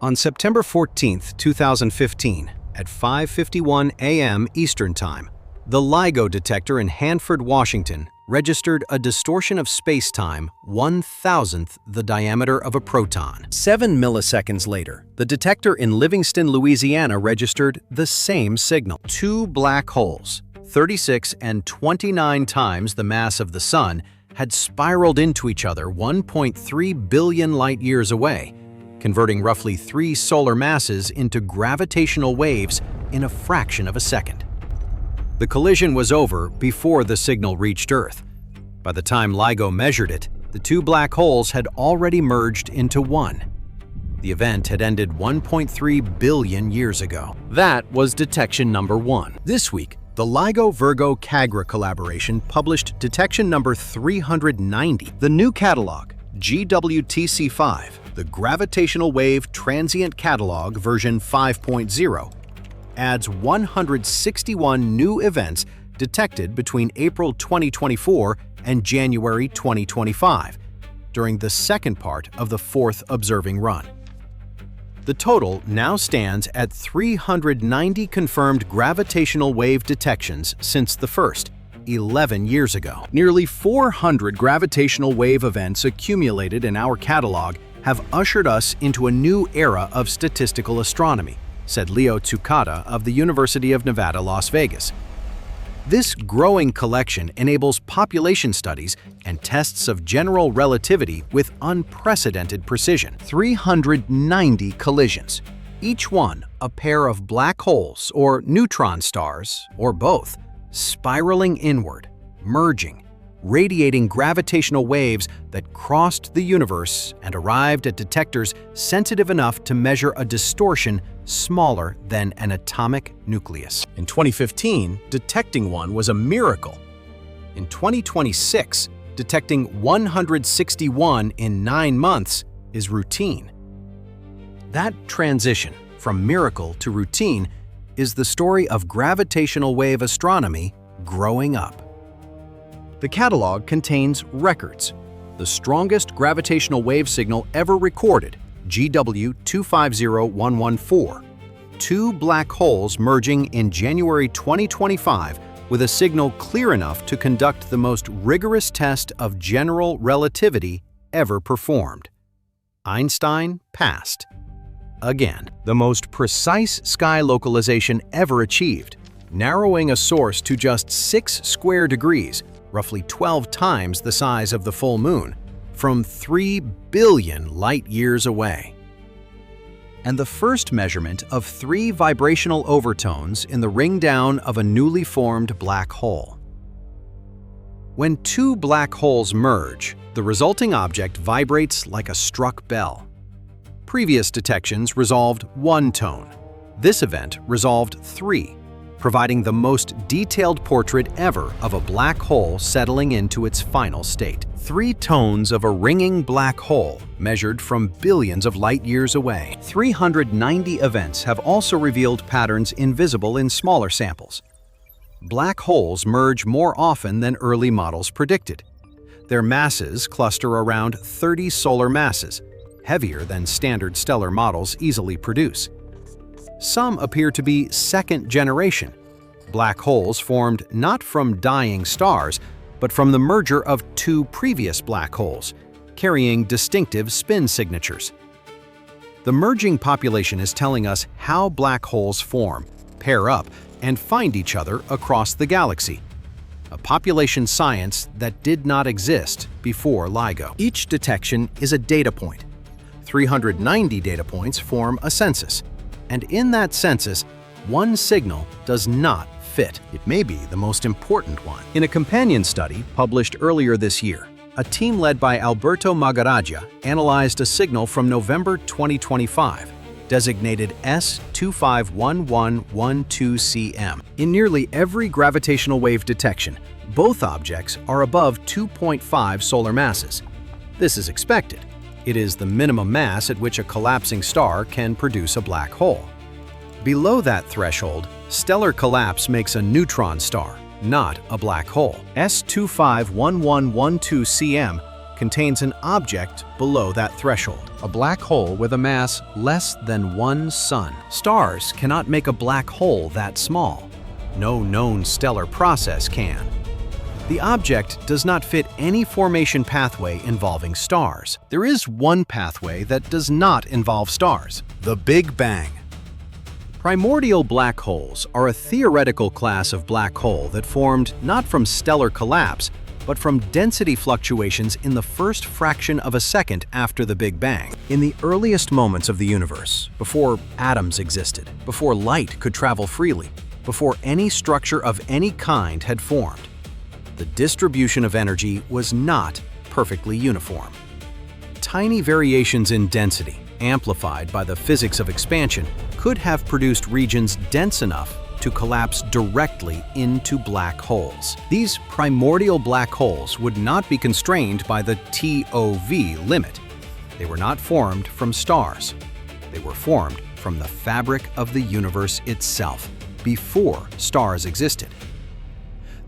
On September 14, 2015, at 5:51 a.m. Eastern Time, the LIGO detector in Hanford, Washington, registered a distortion of space-time 1,000th the diameter of a proton. 7 milliseconds later, the detector in Livingston, Louisiana, registered the same signal. Two black holes, 36 and 29 times the mass of the Sun, had spiraled into each other 1.3 billion light-years away, converting roughly 3 solar masses into gravitational waves in a fraction of a second. The collision was over before the signal reached Earth. By the time LIGO measured it, the two black holes had already merged into one. The event had ended 1.3 billion years ago. That was detection number 1. This week, the LIGO-Virgo-CAGRA collaboration published detection number 390. The new catalog, GWTC5, the Gravitational Wave Transient Catalog version 5.0, adds 161 new events detected between April 2024 and January 2025, during the second part of the 4th observing run. The total now stands at 390 confirmed gravitational wave detections since the first, 11 years ago. Nearly 400 gravitational wave events accumulated in our catalog have ushered us into a new era of statistical astronomy, said Leo Tsukada of the University of Nevada, Las Vegas. This growing collection enables population studies and tests of general relativity with unprecedented precision. 390 collisions, each one a pair of black holes or neutron stars, or both, spiraling inward, merging, radiating gravitational waves that crossed the universe and arrived at detectors sensitive enough to measure a distortion smaller than an atomic nucleus. In 2015, detecting one was a miracle. In 2026, detecting 161 in 9 months is routine. That transition from miracle to routine is the story of gravitational wave astronomy growing up. The catalog contains records. The strongest gravitational wave signal ever recorded, GW250114. 2 black holes merging in January 2025 with a signal clear enough to conduct the most rigorous test of general relativity ever performed. Einstein passed. Again, the most precise sky localization ever achieved, narrowing a source to just 6 square degrees, roughly 12 times the size of the full moon, from 3 billion light-years away. And the first measurement of 3 vibrational overtones in the ring-down of a newly formed black hole. When 2 black holes merge, the resulting object vibrates like a struck bell. Previous detections resolved 1 tone. This event resolved 3, providing the most detailed portrait ever of a black hole settling into its final state. 3 tones of a ringing black hole measured from billions of light-years away. 390 events have also revealed patterns invisible in smaller samples. Black holes merge more often than early models predicted. Their masses cluster around 30 solar masses, heavier than standard stellar models easily produce. Some appear to be second generation, black holes formed not from dying stars, but from the merger of 2 previous black holes, carrying distinctive spin signatures. The merging population is telling us how black holes form, pair up, and find each other across the galaxy. A population science that did not exist before LIGO. Each detection is a data point. 390 data points form a census. And in that census, one signal does not fit. It may be the most important one. In a companion study published earlier this year, a team led by Alberto Magaraggia analyzed a signal from November 2025, designated S251112cm. In nearly every gravitational wave detection, both objects are above 2.5 solar masses. This is expected. It is the minimum mass at which a collapsing star can produce a black hole. Below that threshold, stellar collapse makes a neutron star, not a black hole. S251112cm contains an object below that threshold. a black hole with a mass less than one sun. Stars cannot make a black hole that small. No known stellar process can. The object does not fit any formation pathway involving stars. There is one pathway that does not involve stars: the Big Bang. Primordial black holes are a theoretical class of black hole that formed not from stellar collapse, but from density fluctuations in the first fraction of a second after the Big Bang. In the earliest moments of the universe, before atoms existed, before light could travel freely, before any structure of any kind had formed, the distribution of energy was not perfectly uniform. Tiny variations in density, amplified by the physics of expansion, could have produced regions dense enough to collapse directly into black holes. These primordial black holes would not be constrained by the TOV limit. They were not formed from stars. They were formed from the fabric of the universe itself, before stars existed.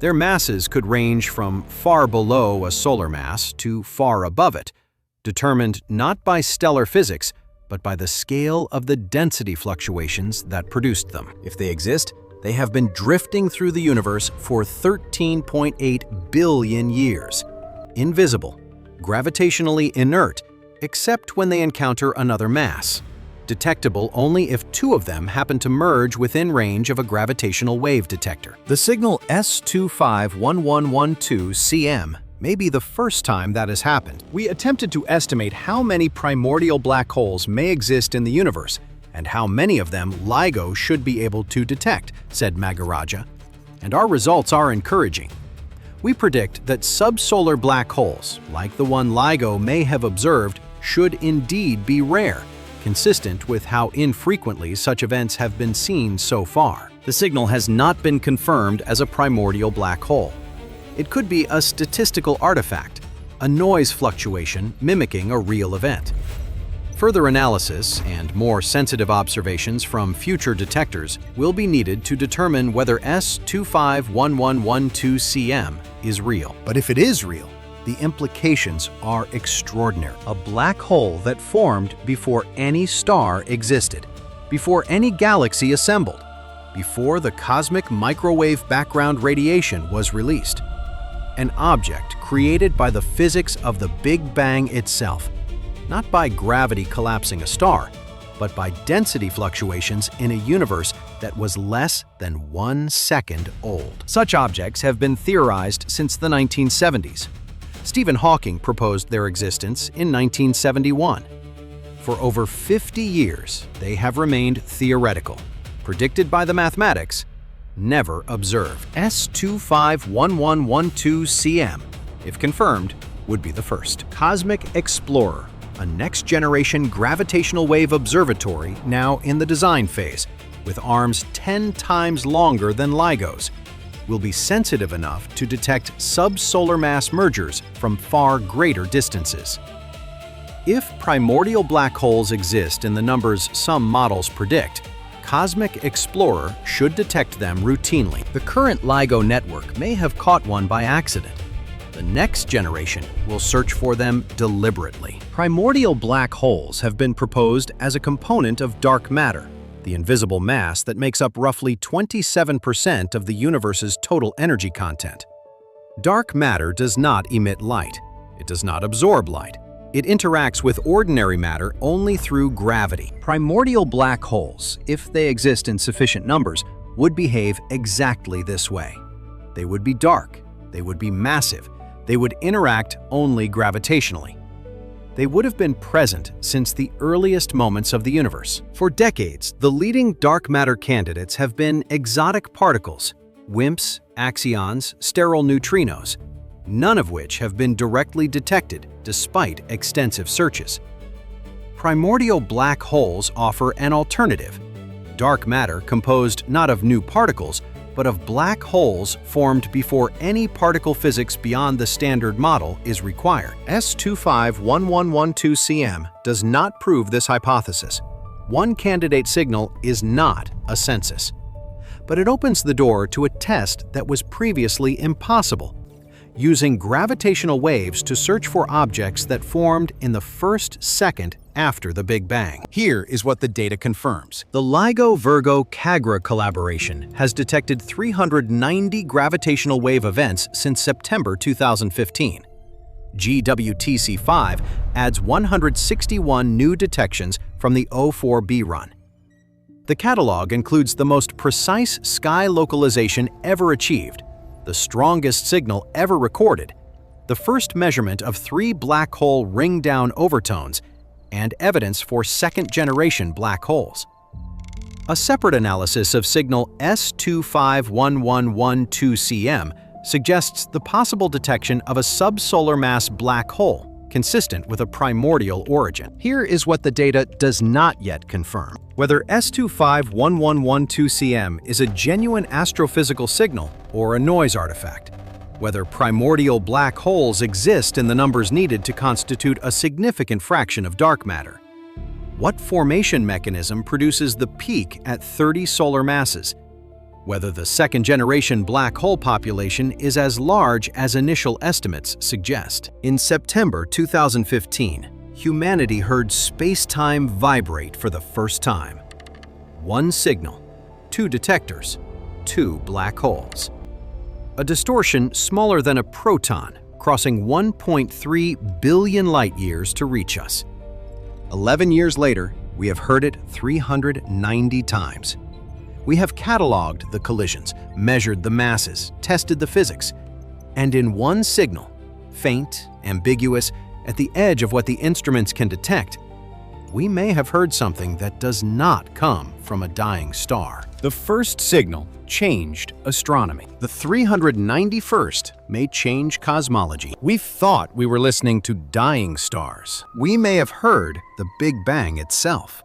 Their masses could range from far below a solar mass to far above it, determined not by stellar physics, but by the scale of the density fluctuations that produced them. If they exist, they have been drifting through the universe for 13.8 billion years, invisible, gravitationally inert, except when they encounter another mass, detectable only if two of them happen to merge within range of a gravitational wave detector. The signal S251112CM may be the first time that has happened. We attempted to estimate how many primordial black holes may exist in the universe and how many of them LIGO should be able to detect, said Magaraja, and our results are encouraging. We predict that subsolar black holes, like the one LIGO may have observed, should indeed be rare, consistent with how infrequently such events have been seen so far. The signal has not been confirmed as a primordial black hole. It could be a statistical artifact, a noise fluctuation mimicking a real event. Further analysis and more sensitive observations from future detectors will be needed to determine whether S251112CM is real. But if it is real, the implications are extraordinary. A black hole that formed before any star existed, before any galaxy assembled, before the cosmic microwave background radiation was released. An object created by the physics of the Big Bang itself, not by gravity collapsing a star, but by density fluctuations in a universe that was less than 1 second old. Such objects have been theorized since the 1970s. Stephen Hawking proposed their existence in 1971. For over 50 years, they have remained theoretical, predicted by the mathematics, never observed. S251112CM, if confirmed, would be the first. Cosmic Explorer, a next-generation gravitational wave observatory now in the design phase, with arms 10 times longer than LIGO's, will be sensitive enough to detect subsolar mass mergers from far greater distances. If primordial black holes exist in the numbers some models predict, Cosmic Explorer should detect them routinely. The current LIGO network may have caught one by accident. The next generation will search for them deliberately. Primordial black holes have been proposed as a component of dark matter, the invisible mass that makes up roughly 27% of the universe's total energy content. Dark matter does not emit light. It does not absorb light. It interacts with ordinary matter only through gravity. Primordial black holes, if they exist in sufficient numbers, would behave exactly this way. They would be dark. They would be massive. They would interact only gravitationally. They would have been present since the earliest moments of the universe. For decades, the leading dark matter candidates have been exotic particles, WIMPs, axions, sterile neutrinos, none of which have been directly detected despite extensive searches. Primordial black holes offer an alternative: dark matter composed not of new particles, but of black holes formed before any particle physics beyond the standard model is required. S251112CM does not prove this hypothesis. One candidate signal is not a census. But it opens the door to a test that was previously impossible: using gravitational waves to search for objects that formed in the first second after the Big Bang. Here is what the data confirms. The LIGO-Virgo-Cagra collaboration has detected 390 gravitational wave events since September 2015. GWTC-5 adds 161 new detections from the O4b run. The catalog includes the most precise sky localization ever achieved, the strongest signal ever recorded, the first measurement of 3 black hole ring-down overtones, and evidence for second-generation black holes. A separate analysis of signal S251112cm suggests the possible detection of a subsolar mass black hole consistent with a primordial origin. Here is what the data does not yet confirm: whether S251112cm is a genuine astrophysical signal or a noise artifact, whether primordial black holes exist in the numbers needed to constitute a significant fraction of dark matter, what formation mechanism produces the peak at 30 solar masses, whether the second-generation black hole population is as large as initial estimates suggest. In September 2015, humanity heard space-time vibrate for the first time. 1 signal, 2 detectors, 2 black holes. A distortion smaller than a proton, crossing 1.3 billion light-years to reach us. 11 years later, we have heard it 390 times. We have cataloged the collisions, measured the masses, tested the physics, and in 1 signal, faint, ambiguous, at the edge of what the instruments can detect, we may have heard something that does not come from a dying star. The first signal changed astronomy. The 391st may change cosmology. We thought we were listening to dying stars. We may have heard the Big Bang itself.